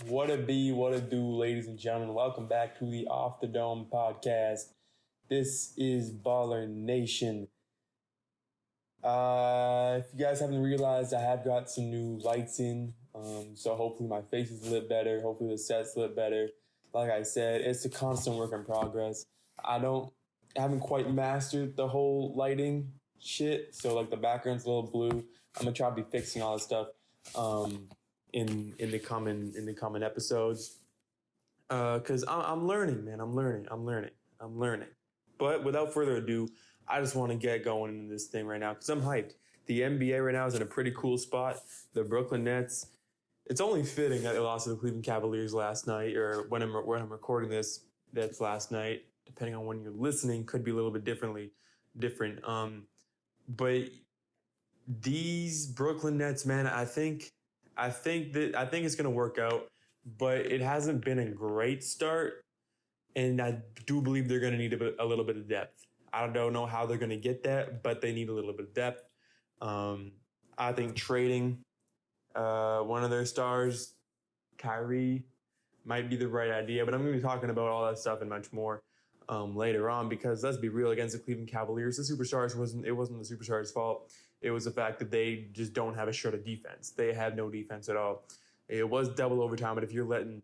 What it be, what it do, ladies and gentlemen. Welcome back to the Off the Dome podcast. This is Baller Nation. If you guys haven't realized, I have got some new lights in. So hopefully my face is lit better. Hopefully the set's lit better. Like I said, it's a constant work in progress. I haven't quite mastered the whole lighting shit. So like the background's a little blue. I'm gonna try to be fixing all this stuff. In the coming episodes, because I'm learning, man. I'm learning. But without further ado, I just want to get going into this thing right now because I'm hyped. The NBA right now is in a pretty cool spot. The Brooklyn Nets. It's only fitting that they lost to the Cleveland Cavaliers last night, or when I'm recording this, that's last night. Depending on when you're listening, could be a little bit different. But these Brooklyn Nets, man, I think it's going to work out, but it hasn't been a great start, and I do believe they're going to need a little bit of depth. I don't know how they're going to get that, but they need a little bit of depth. I think trading one of their stars, Kyrie, might be the right idea, but I'm going to be talking about all that stuff and much more later on, because let's be real, against the Cleveland Cavaliers, the Superstars wasn't the Superstars' fault. It was the fact that they just don't have a shred of defense. They had no defense at all. It was double overtime, but if you're letting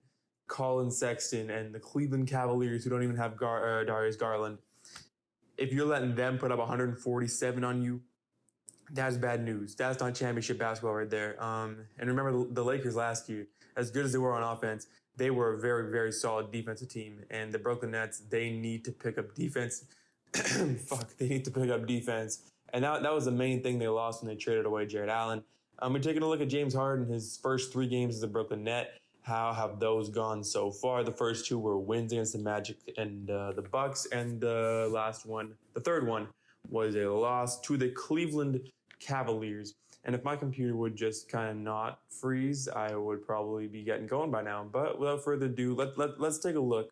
Colin Sexton and the Cleveland Cavaliers, who don't even have Darius Garland, if you're letting them put up 147 on you, that's bad news. That's not championship basketball right there. And remember the Lakers last year, as good as they were on offense, they were a very, very solid defensive team. And the Brooklyn Nets, they need to pick up defense. They need to pick up defense. And that was the main thing they lost when they traded away Jared Allen. We're taking a look at James Harden, his first 3 games as a Brooklyn Net. How have those gone so far? The first 2 were wins against the Magic and the Bucks. And the third one, was a loss to the Cleveland Cavaliers. And if my computer would just kind of not freeze, I would probably be getting going by now. But without further ado, let's take a look.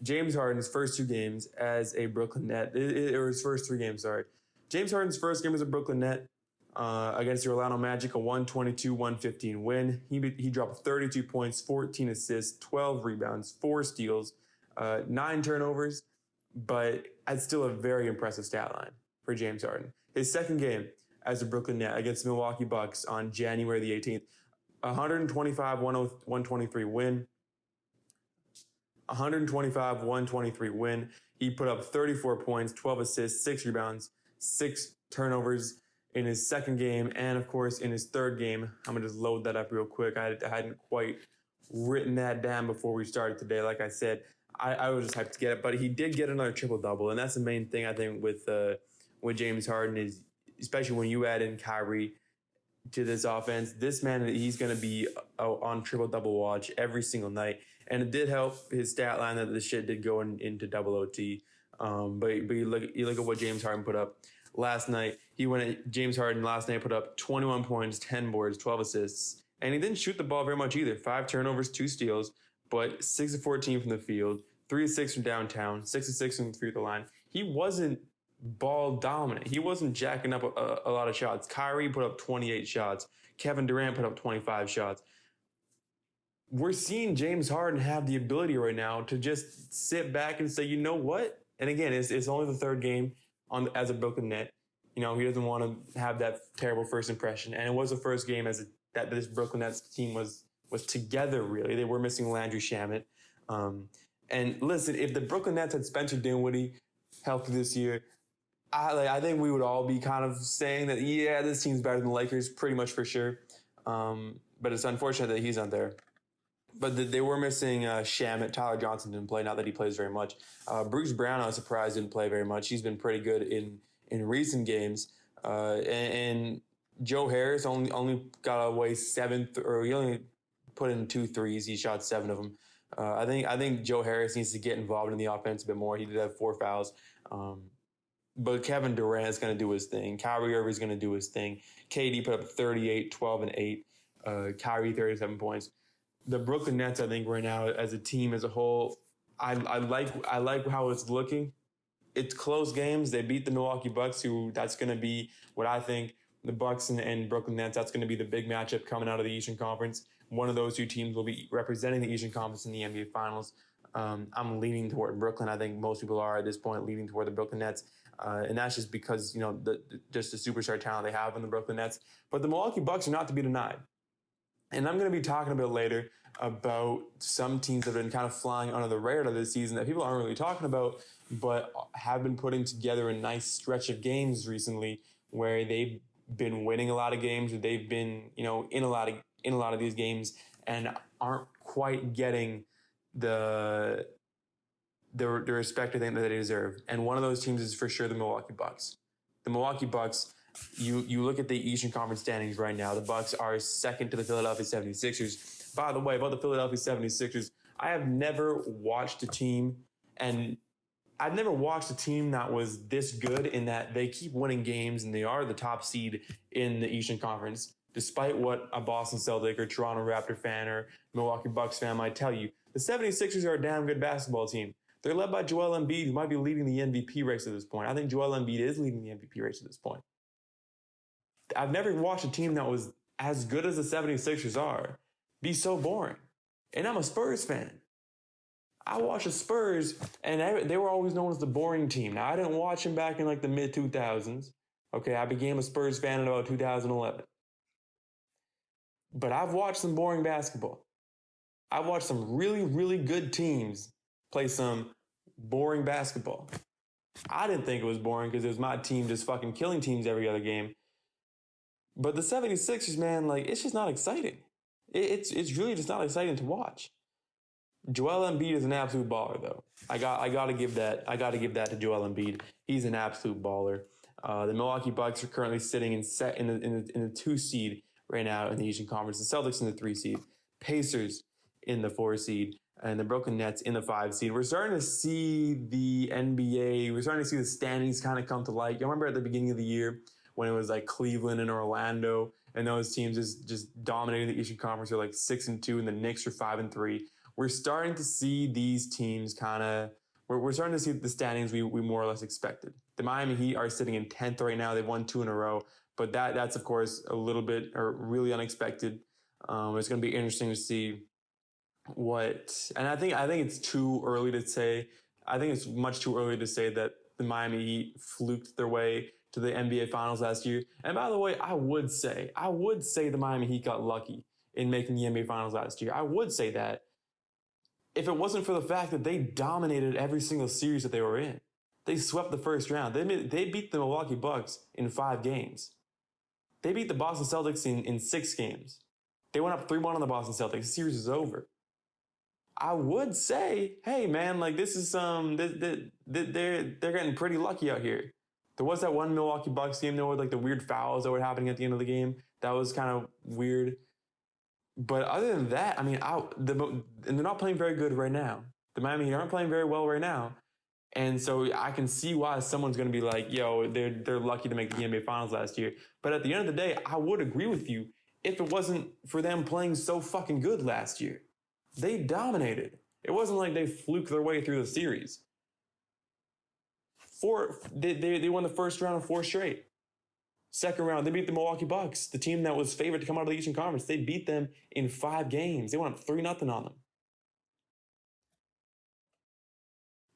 James Harden's first 2 games as a Brooklyn Net, or his first 3 games, sorry. James Harden's first game as a Brooklyn Net against the Orlando Magic, a 122-115 win. He dropped 32 points, 14 assists, 12 rebounds, 4 steals, 9 turnovers, but it's still a very impressive stat line for James Harden. His second game as a Brooklyn Net against the Milwaukee Bucks on January the 18th, 125-123 win. 125-123 win. He put up 34 points, 12 assists, 6 rebounds, 6 turnovers in his second game. And, of course, in his third game, I'm going to just load that up real quick. I hadn't quite written that down before we started today. Like I said, I was just hyped to get it. But he did get another triple-double, and that's the main thing, I think, with James Harden is, especially when you add in Kyrie to this offense, this man, he's going to be on triple-double watch every single night. And it did help his stat line that the shit did go into double OT. But you look at what James Harden put up last night. James Harden last night put up 21 points, 10 boards, 12 assists. And he didn't shoot the ball very much either. 5 turnovers, 2 steals, but 6 of 14 from the field, 3 of 6 from downtown, 6 of 6 from the free throw line. He wasn't ball dominant. He wasn't jacking up a lot of shots. Kyrie put up 28 shots. Kevin Durant put up 25 shots. We're seeing James Harden have the ability right now to just sit back and say, you know what? And again, it's only the third game as a Brooklyn Net. You know, he doesn't want to have that terrible first impression. And it was the first game that this Brooklyn Nets team was together, really. They were missing Landry Shamet. And listen, if the Brooklyn Nets had Spencer Dinwiddie healthy this year, I think we would all be kind of saying that, yeah, this team's better than the Lakers, pretty much for sure. But it's unfortunate that he's not there. But they were missing Shamet. Tyler Johnson didn't play, not that he plays very much. Bruce Brown, I was surprised, didn't play very much. He's been pretty good in recent games. And Joe Harris only got away 7th, or he only put in 2 threes. He shot 7 of them. I think Joe Harris needs to get involved in the offense a bit more. He did have 4 fouls. But Kevin Durant is going to do his thing. Kyrie Irving is going to do his thing. KD put up 38, 12, and 8. Kyrie, 37 points. The Brooklyn Nets, I think, right now, as a team as a whole, I like how it's looking. It's close games. They beat the Milwaukee Bucks, that's going to be what I think the Bucks and Brooklyn Nets, that's going to be the big matchup coming out of the Eastern Conference. one of those two teams will be representing the Eastern Conference in the NBA Finals. I'm leaning toward Brooklyn. I think most people are at this point leaning toward the Brooklyn Nets. And that's just because, just the superstar talent they have in the Brooklyn Nets. But the Milwaukee Bucks are not to be denied. And I'm going to be talking a bit later about some teams that have been kind of flying under the radar this season that people aren't really talking about, but have been putting together a nice stretch of games recently where they've been winning a lot of games, or they've been, in a lot of these games and aren't quite getting the respect I think that they deserve. And one of those teams is for sure the Milwaukee Bucks. The Milwaukee Bucks, you look at the Eastern Conference standings right now, the Bucks are second to the Philadelphia 76ers. By the way, about the Philadelphia 76ers, I have never watched a team, and I've never watched a team that was this good in that they keep winning games and they are the top seed in the Eastern Conference, despite what a Boston Celtic or Toronto Raptor fan or Milwaukee Bucks fan might tell you. The 76ers are a damn good basketball team. They're led by Joel Embiid, who might be leading the MVP race at this point. I think Joel Embiid is leading the MVP race at this point. I've never watched a team that was as good as the 76ers are be so boring. And I'm a Spurs fan. I watched the Spurs, and they were always known as the boring team. Now, I didn't watch them back in like the mid-2000s. Okay, I became a Spurs fan in about 2011. But I've watched some boring basketball. I've watched some really, really good teams play some boring basketball. I didn't think it was boring because it was my team just fucking killing teams every other game. But the 76ers, man, it's just not exciting. It's really just not exciting to watch. Joel Embiid is an absolute baller, though. I gotta give that to Joel Embiid. He's an absolute baller. The Milwaukee Bucks are currently sitting in the 2 seed right now in the Eastern Conference. The Celtics in the 3 seed, Pacers in the 4 seed, and the Brooklyn Nets in the 5 seed. We're starting to see the NBA. We're starting to see the standings kind of come to light. You remember at the beginning of the year when it was like Cleveland and Orlando, and those teams just dominating the Eastern Conference are like 6-2, and the Knicks are 5-3. We're starting to see these teams we're starting to see the standings we more or less expected. The Miami Heat are sitting in 10th right now. They've won 2 in a row, but that's of course a little bit or really unexpected. It's going to be interesting to see and I think it's too early to say. I think it's much too early to say that the Miami Heat fluked their way to the NBA Finals last year. And by the way, I would say the Miami Heat got lucky in making the NBA Finals last year. I would say that if it wasn't for the fact that they dominated every single series that they were in. They swept the first round. They beat the Milwaukee Bucks in 5 games. They beat the Boston Celtics in 6 games. They went up 3-1 on the Boston Celtics. The series is over. I would say, hey man, this is they're getting pretty lucky out here. There was that one Milwaukee Bucks game though with the weird fouls that were happening at the end of the game. That was kind of weird. But other than that, and they're not playing very good right now. The Miami Heat aren't playing very well right now. And so I can see why someone's going to be like, yo, they're lucky to make the NBA Finals last year. But at the end of the day, I would agree with you if it wasn't for them playing so fucking good last year. They dominated. It wasn't like they fluked their way through the series. They won the first round of 4 straight. Second round, they beat the Milwaukee Bucks, the team that was favored to come out of the Eastern Conference. They beat them in 5 games. They went up 3-0 on them.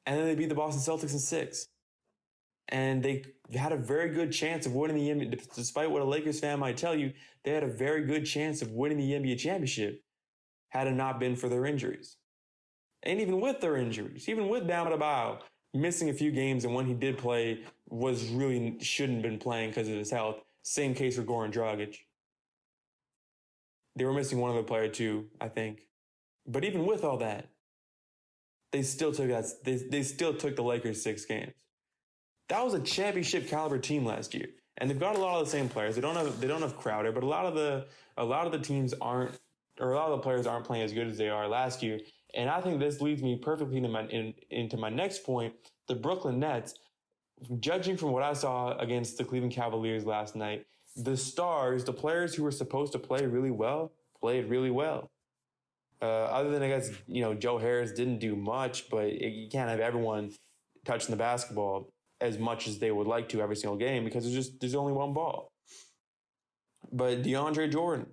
And then they beat the Boston Celtics in 6. And they had a very good chance of winning the NBA. Despite what a Lakers fan might tell you, they had a very good chance of winning the NBA championship had it not been for their injuries. And even with their injuries, even with Bam Adebayo missing a few games, and when he did play, shouldn't have been playing because of his health. Same case for Goran Dragic. They were missing one other player too, I think. But even with all that, they still took the Lakers 6 games. That was a championship caliber team last year, and they've got a lot of the same players. They don't have Crowder, but a lot of the teams aren't, or a lot of the players aren't playing as good as they are last year. And I think this leads me perfectly into my next point. The Brooklyn Nets, judging from what I saw against the Cleveland Cavaliers last night, the stars, the players who were supposed to play really well, played really well. Other than, I guess, Joe Harris didn't do much, but you can't have everyone touching the basketball as much as they would like to every single game because there's only one ball. But DeAndre Jordan,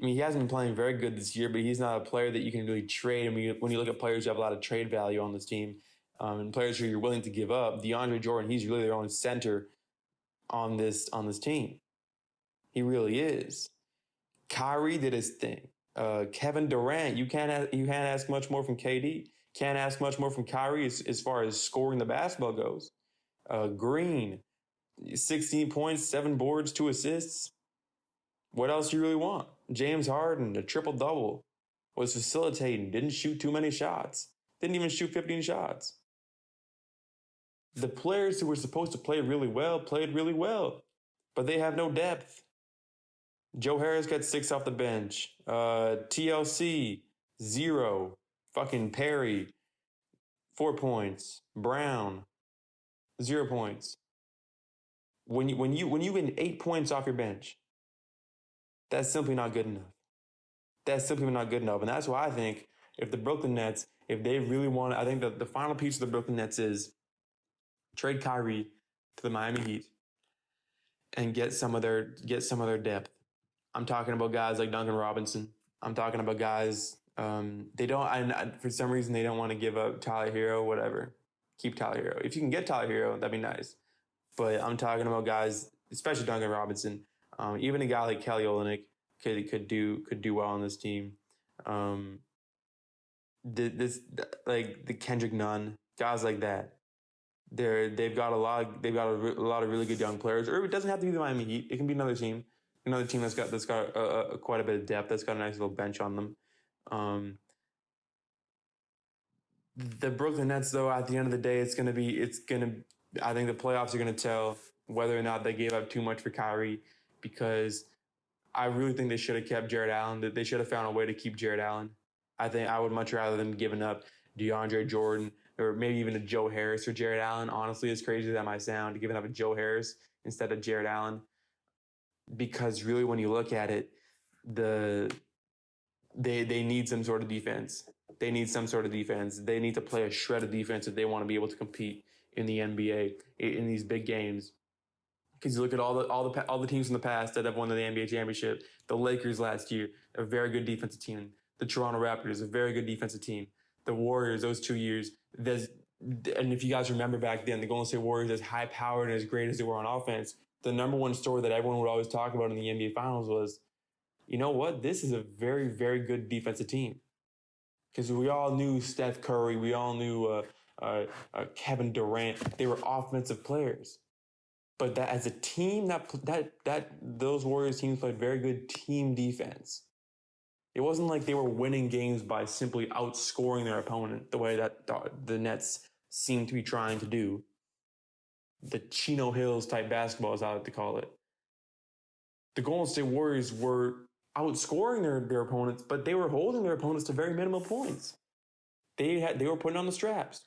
I mean, he hasn't been playing very good this year, but he's not a player that you can really trade. I mean, when you look at players who have a lot of trade value on this team, and players who you're willing to give up, DeAndre Jordan, he's really their own center on this team. He really is. Kyrie did his thing. Kevin Durant, you can't ask much more from KD. Can't ask much more from Kyrie as far as scoring the basketball goes. Green, 16 points, 7 boards, 2 assists. What else do you really want? James Harden, a triple-double, was facilitating, didn't shoot too many shots. Didn't even shoot 15 shots. The players who were supposed to play really well played really well, but they have no depth. Joe Harris got 6 off the bench. TLC, 0. Fucking Perry, 4 points. Brown, 0 points. When you get 8 points off your bench, that's simply not good enough. That's simply not good enough. And that's why I think if the Brooklyn Nets, if they really want, I think that the final piece of the Brooklyn Nets is trade Kyrie to the Miami Heat and get some of their depth. I'm talking about guys like Duncan Robinson. I'm talking about guys, for some reason, they don't want to give up Tyler Hero, whatever. Keep Tyler Hero. If you can get Tyler Hero, that'd be nice. But I'm talking about guys, especially Duncan Robinson. Even a guy like Kelly Olynyk could do well on this team. The Kendrick Nunn, guys like that. They've got a lot of really good young players. Or it doesn't have to be the Miami Heat. It can be another team that's got quite a bit of depth. That's got a nice little bench on them. The Brooklyn Nets, though, at the end of the day, I think the playoffs are gonna tell whether or not they gave up too much for Kyrie, because I really think they should have kept Jared Allen. That they should have found a way to keep Jared Allen. I think I would much rather them giving up DeAndre Jordan or maybe even a Joe Harris for Jared Allen. Honestly, as crazy as that might sound, giving up a Joe Harris instead of Jared Allen. Because really, when you look at it, they need some sort of defense. They need some sort of defense. They need to play a shred of defense if they want to be able to compete in the NBA in these big games. Because you look at all the teams in the past that have won the NBA championship. The Lakers last year, a very good defensive team. The Toronto Raptors, a very good defensive team. The Warriors, those 2 years. And if you guys remember back then, the Golden State Warriors, as high-powered and as great as they were on offense, the number one story that everyone would always talk about in the NBA Finals was, you know what? This is a very, very good defensive team. Because we all knew Steph Curry, we all knew Kevin Durant. They were offensive players. But that as a team, those Warriors teams played very good team defense. It wasn't like they were winning games by simply outscoring their opponent the way that the Nets seem to be trying to do. The Chino Hills type basketball, as I like to call it. The Golden State Warriors were outscoring their opponents, but they were holding their opponents to very minimal points. They were putting on the straps.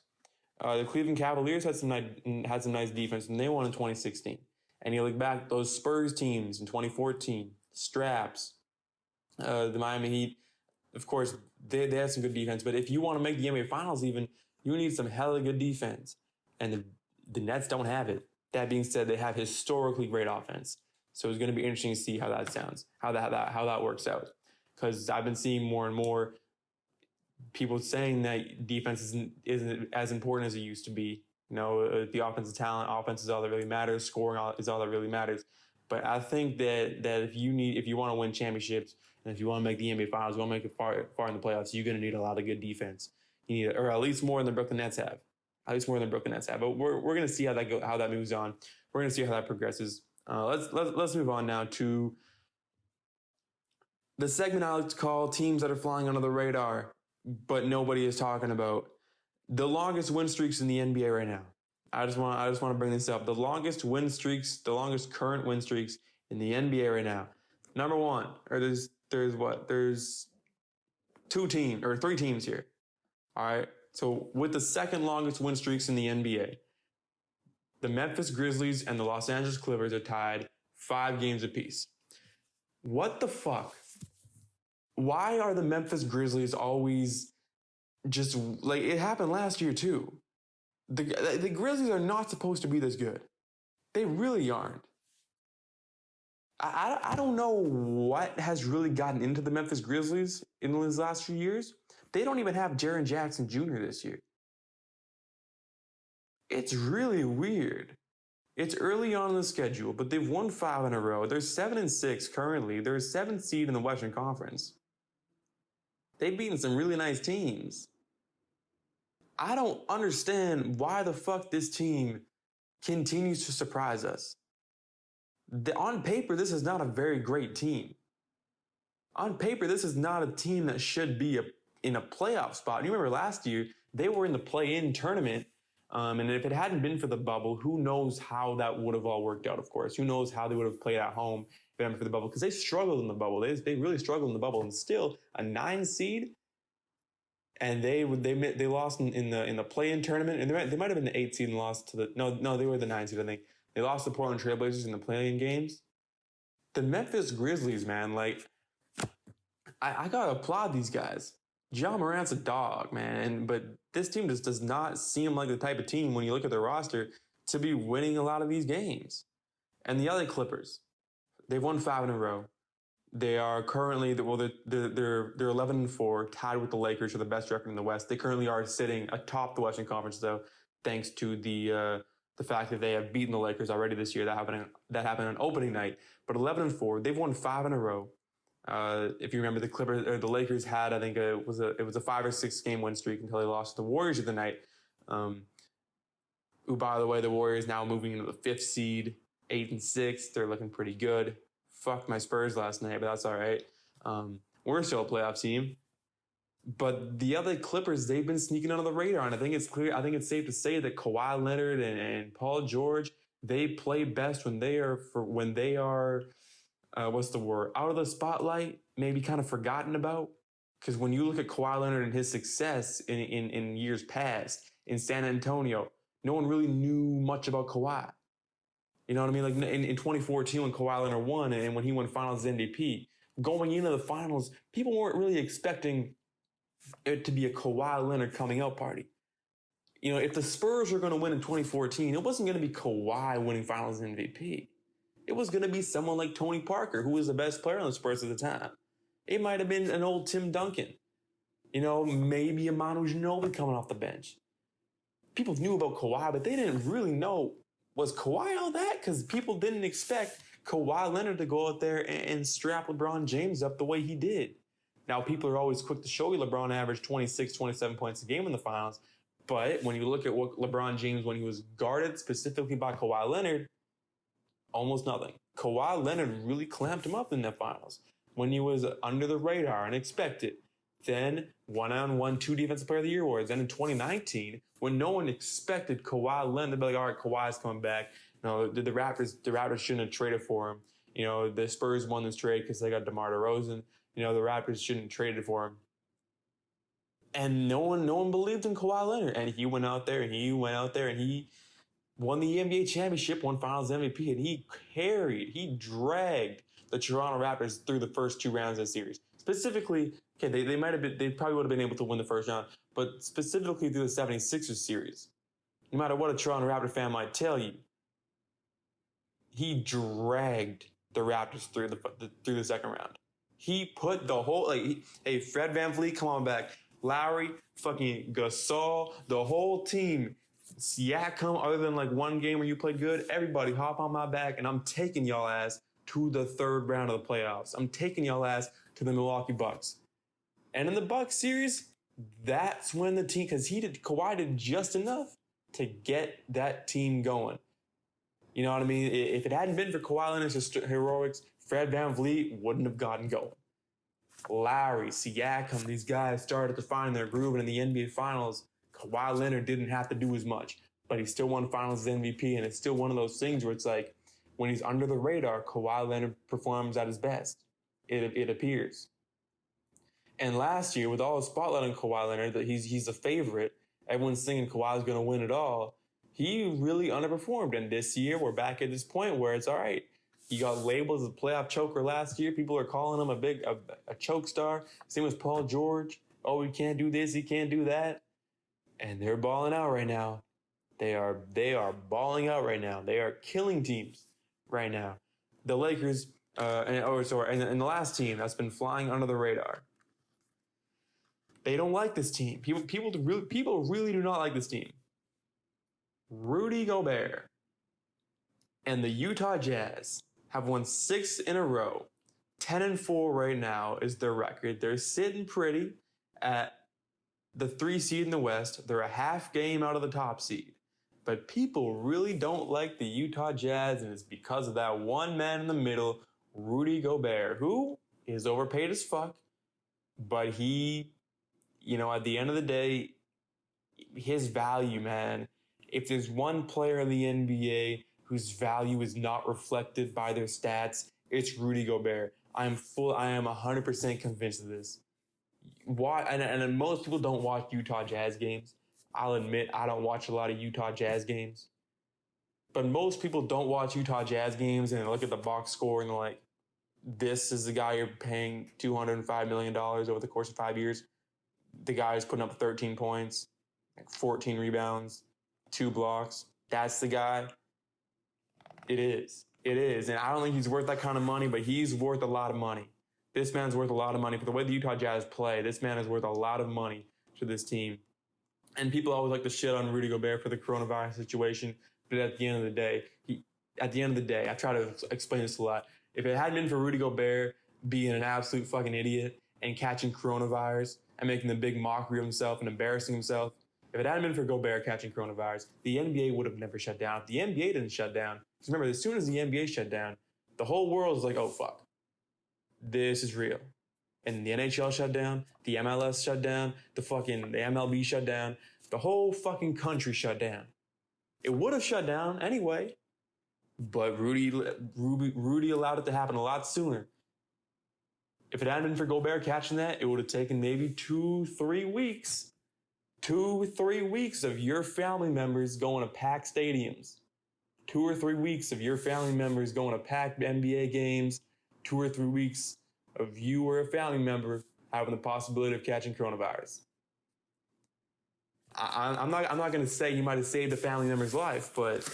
The Cleveland Cavaliers had some nice defense, and they won in 2016. And you look back, those Spurs teams in 2014, straps. The Miami Heat, of course, they had some good defense. But if you want to make the NBA Finals even, you need some hella good defense. And the Nets don't have it. That being said, they have historically great offense. So it's going to be interesting to see how that sounds, how that works out. Because I've been seeing more and more people saying that defense isn't as important as it used to be. You know, the offensive talent, offense is all that really matters. Scoring is all that really matters. But I think that if you want to win championships and if you want to make the NBA Finals, you want to make it far in the playoffs, you're going to need a lot of good defense. You need, or at least more than the Brooklyn Nets have. But we're going to see how that moves on. We're going to see how that progresses. Let's move on now to the segment I like to call teams that are flying under the radar, but nobody is talking about. The longest win streaks in the NBA right now. I just want to bring this up. The longest current win streaks in the NBA right now. Number one, or there's 3 teams here. All right. So with the second longest win streaks in the NBA, the Memphis Grizzlies and the Los Angeles Clippers are tied 5 games apiece. What the fuck? Why are the Memphis Grizzlies always just like it happened last year too? The Grizzlies are not supposed to be this good. They really aren't. I don't know what has really gotten into the Memphis Grizzlies in these last few years. They don't even have Jaren Jackson Jr. this year. It's really weird. It's early on in the schedule, but they've won 5 in a row. They're 7-6 currently. They're a 7th seed in the Western Conference. They've beaten some really nice teams. I don't understand why the fuck this team continues to surprise us. On paper, this is not a very great team. On paper, this is not a team that should be in a playoff spot. You remember last year, they were in the play-in tournament. And if it hadn't been for the bubble, who knows how that would have all worked out, of course. Who knows how they would have played at home if it hadn't been for the bubble. Because they struggled in the bubble. They really struggled in the bubble. And still, a 9 seed, and they lost in the play-in tournament. And they might have been the 8 seed and lost to the... No, they were the 9 seed, I think. They lost to the Portland Trailblazers in the play-in games. The Memphis Grizzlies, man, like... I gotta applaud these guys. Ja Morant's a dog, man. But this team just does not seem like the type of team, when you look at their roster, to be winning a lot of these games. And the LA Clippers, they've won 5 in a row. They are currently, they're 11-4, tied with the Lakers for the best record in the West. They currently are sitting atop the Western Conference, though, thanks to the fact that they have beaten the Lakers already this year. That happened on opening night. But 11-4, they've won 5 in a row. If you remember, the Lakers had, I think it was a 5 or 6 game win streak until they lost to the Warriors of the night. Who, by the way, the Warriors now moving into the 5th seed, 8-6. They're looking pretty good. Fucked my Spurs last night, but that's all right. We're still a playoff team. But the other Clippers, they've been sneaking under the radar, and I think it's clear. I think it's safe to say that Kawhi Leonard and Paul George, they play best when they are. What's the word? Out of the spotlight, maybe kind of forgotten about. Because when you look at Kawhi Leonard and his success in years past in San Antonio, no one really knew much about Kawhi. You know what I mean? Like in 2014 when Kawhi Leonard won and when he won Finals MVP, going into the finals, people weren't really expecting it to be a Kawhi Leonard coming out party. You know, if the Spurs were going to win in 2014, it wasn't going to be Kawhi winning Finals MVP. It was going to be someone like Tony Parker, who was the best player on the Spurs at the time. It might have been an old Tim Duncan. You know, maybe a Manu Ginobili coming off the bench. People knew about Kawhi, but they didn't really know, was Kawhi all that? Because people didn't expect Kawhi Leonard to go out there and strap LeBron James up the way he did. Now, people are always quick to show you LeBron averaged 26, 27 points a game in the finals. But when you look at what LeBron James, when he was guarded specifically by Kawhi Leonard, almost nothing. Kawhi Leonard really clamped him up in the finals when he was under the radar and expected. Then one-on-one 2 Defensive Player of the Year awards. Then in 2019, when no one expected Kawhi Leonard to be like, all right, Kawhi's coming back. You know, the Raptors shouldn't have traded for him. You know, the Spurs won this trade because they got DeMar DeRozan. You know, the Raptors shouldn't have traded for him. And no one believed in Kawhi Leonard. And he went out there and he won the NBA championship, won Finals MVP, and he dragged the Toronto Raptors through the first 2 rounds of the series. Specifically, okay, they probably would have been able to win the first round, but specifically through the 76ers series. No matter what a Toronto Raptor fan might tell you, he dragged the Raptors through the second round. He put the whole, hey, Fred VanVleet, come on back. Lowry, fucking Gasol, the whole team. Siakam, other than like one game where you played good, everybody hop on my back and I'm taking y'all ass to the 3rd round of the playoffs. I'm taking y'all ass to the Milwaukee Bucks. And in the Bucks series, that's when the team, because Kawhi did just enough to get that team going. You know what I mean? If it hadn't been for Kawhi Leonard's heroics, Fred VanVleet wouldn't have gotten going. Lowry, Siakam, these guys started to find their groove, and in the NBA Finals, Kawhi Leonard didn't have to do as much, but he still won Finals MVP, and it's still one of those things where it's like, when he's under the radar, Kawhi Leonard performs at his best. It appears. And last year, with all the spotlight on Kawhi Leonard, that he's a favorite, everyone's thinking Kawhi's going to win it all, he really underperformed. And this year, we're back at this point where it's all right. He got labeled as a playoff choker last year. People are calling him a choke star. Same as Paul George. Oh, he can't do this, he can't do that. And they're balling out right now. They are balling out right now. They are killing teams right now. The Lakers, And the last team that's been flying under the radar. They don't like this team. People really do not like this team. Rudy Gobert and the Utah Jazz have won 6 in a row. 10-4 right now is their record. They're sitting pretty at the 3 seed in the West. They're a half game out of the top seed. But people really don't like the Utah Jazz, and it's because of that one man in the middle, Rudy Gobert, who is overpaid as fuck, but he, at the end of the day, his value, man, if there's one player in the NBA whose value is not reflected by their stats, it's Rudy Gobert. I am 100% convinced of this. Why? And most people don't watch Utah Jazz games. I'll admit I don't watch a lot of Utah Jazz games. But most people don't watch Utah Jazz games and look at the box score and they're like, this is the guy you're paying $205 million over the course of 5 years. The guy is putting up 13 points, 14 rebounds, 2 blocks. That's the guy. It is. And I don't think he's worth that kind of money, but he's worth a lot of money. This man's worth a lot of money. For the way the Utah Jazz play, this man is worth a lot of money to this team. And people always like to shit on Rudy Gobert for the coronavirus situation. But at the end of the day, I try to explain this a lot. If it hadn't been for Rudy Gobert being an absolute fucking idiot and catching coronavirus and making the big mockery of himself and embarrassing himself, if it hadn't been for Gobert catching coronavirus, the NBA would have never shut down. If the NBA didn't shut down, because remember, as soon as the NBA shut down, the whole world was like, oh, fuck. This is real. And the NHL shut down, the MLS shut down, the MLB shut down, the whole fucking country shut down. It would have shut down anyway, but Rudy allowed it to happen a lot sooner. If it hadn't been for Gobert catching that, it would have taken maybe 2-3 weeks. 2-3 weeks of your family members going to packed stadiums. 2 or 3 weeks of your family members going to packed NBA games. 2 or 3 weeks of you or a family member having the possibility of catching coronavirus. I'm not going to say you might have saved a family member's life, but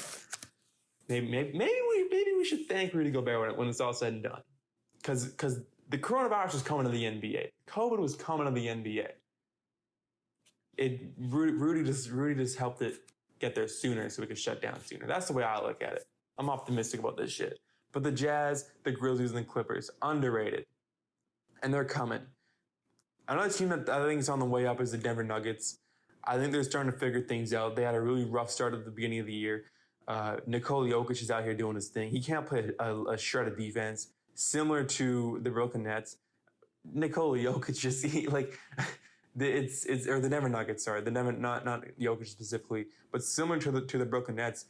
maybe we should thank Rudy Gobert when it's all said and done, because the coronavirus was coming to the NBA. COVID was coming to the NBA. Rudy just helped it get there sooner so we could shut down sooner. That's the way I look at it. I'm optimistic about this shit. But the Jazz, the Grizzlies, and the Clippers, underrated. And they're coming. Another team that I think is on the way up is the Denver Nuggets. I think they're starting to figure things out. They had a really rough start at the beginning of the year. Nikola Jokic is out here doing his thing. He can't play a shred of defense, similar to the Brooklyn Nets. Nikola Jokic just or the Denver Nuggets. Sorry, the Denver not Jokic specifically, but similar to the Brooklyn Nets.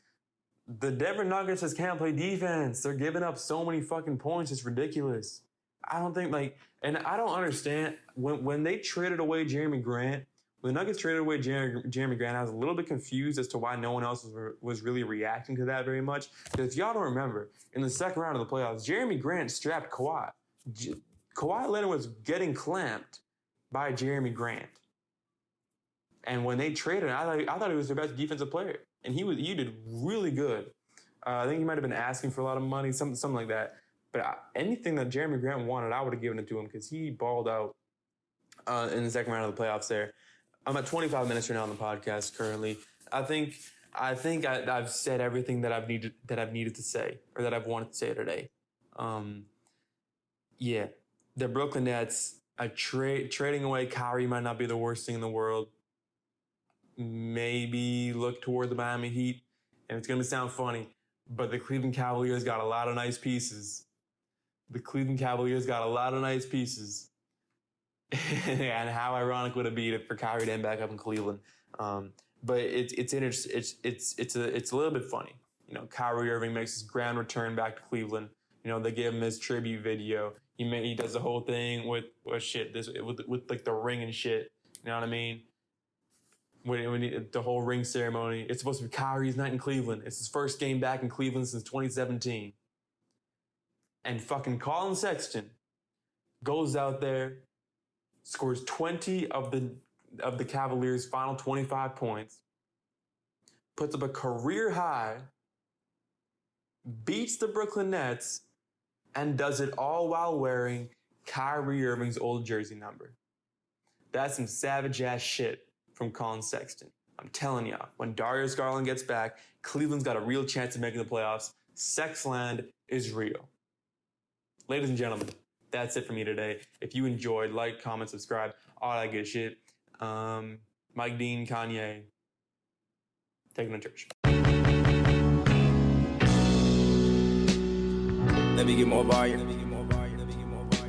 The Denver Nuggets just can't play defense. They're giving up so many fucking points. It's ridiculous. I don't understand when they traded away Jeremy Grant. When the Nuggets traded away Jeremy Grant, I was a little bit confused as to why no one else was really reacting to that very much. Because if y'all don't remember, in the second round of the playoffs, Jeremy Grant strapped Kawhi. Kawhi Leonard was getting clamped by Jeremy Grant. And when they traded him, I thought he was their best defensive player. And he did really good. I think he might have been asking for a lot of money, something like that. But anything that Jeremy Grant wanted, I would have given it to him because he balled out in the second round of the playoffs there. I'm at 25 minutes right now on the podcast currently. I think I've said everything that I've needed to say, or that I've wanted to say today. Yeah, the Brooklyn Nets, trading away Kyrie might not be the worst thing in the world. Maybe look toward the Miami Heat, and it's gonna sound funny, but the Cleveland Cavaliers got a lot of nice pieces. And how ironic would it be for Kyrie to end back up in Cleveland? But it's a little bit funny. Kyrie Irving makes his grand return back to Cleveland. They give him his tribute video. He does the whole thing with like the ring and shit. You know what I mean? When the whole ring ceremony, it's supposed to be Kyrie's night in Cleveland. It's his first game back in Cleveland since 2017. And fucking Colin Sexton goes out there, scores 20 of the Cavaliers' final 25 points, puts up a career high, beats the Brooklyn Nets, and does it all while wearing Kyrie Irving's old jersey number. That's some savage-ass shit from Colin Sexton. I'm telling y'all, when Darius Garland gets back, Cleveland's got a real chance of making the playoffs. Sexland is real. Ladies and gentlemen, that's it for me today. If you enjoyed, like, comment, subscribe, all that good shit. Mike Dean, Kanye, take them to church. Let me get more volume.